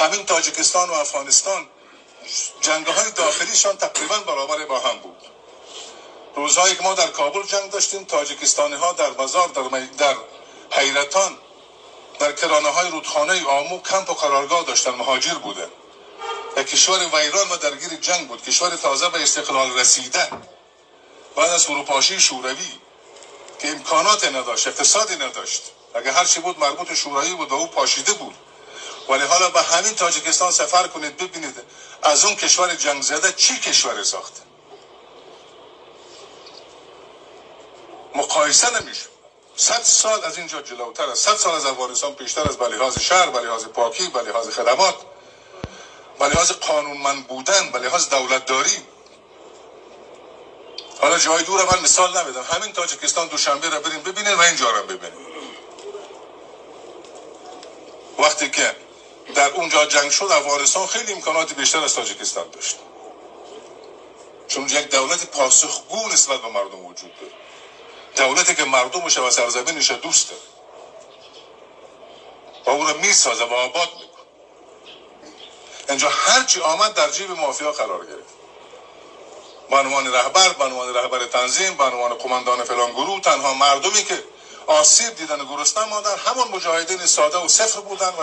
همین تاجیکستان و افغانستان جنگ‌های داخلیشان تقریبا برابر با هم بود. روزهایی که ما در کابل جنگ داشتیم، تاجیکستانی‌ها در بازار، در حیرتان، در کرانه‌های رودخانه آمو کمپ و قرارگاه داشتن، مهاجر بودن. یک کشور ویران و درگیر جنگ بود، کشور تازه به استقلال رسیده بعد از فروپاشی شوروی که امکانات نداشت، اقتصادی نداشت. اگه هر چی بود مربوط شوروی بود و او پاشیده بود. ولی حالا به همین تاجیکستان سفر کنید ببینید از اون کشور جنگ زده چی کشور ساخته. مقایسه نمیشه. 100 سال از اینجا جلوتر است، 100 سال از افغانستان پیشتر است، به لحاظ شهر، به لحاظ پاکی، به لحاظ خدمات، به لحاظ قانونمند بودن، به لحاظ دولتداری. حالا جای دور من مثال نمیدم، همین تاجیکستان دوشنبه را بریم ببینید و اینجا را ببینید. وقتی که در اونجا جنگ شد افغانستان خیلی امکانات بیشتر از تاجیکستان داشت، چون یک دولت پاسخگو نسبت به مردم وجود داره، دولتی که مردمش و سرزمینش دوست داره و او را میسازه و آباد میکنه. اینجا هرچی آمد در جیب مافیا قرار گرفت. به عنوان رهبر تنظیم، به عنوان قماندان فلان گروه، تنها مردمی که آسیب دیدن و گرسنه ماندن همون مجاهدین ساده و صفر بودن.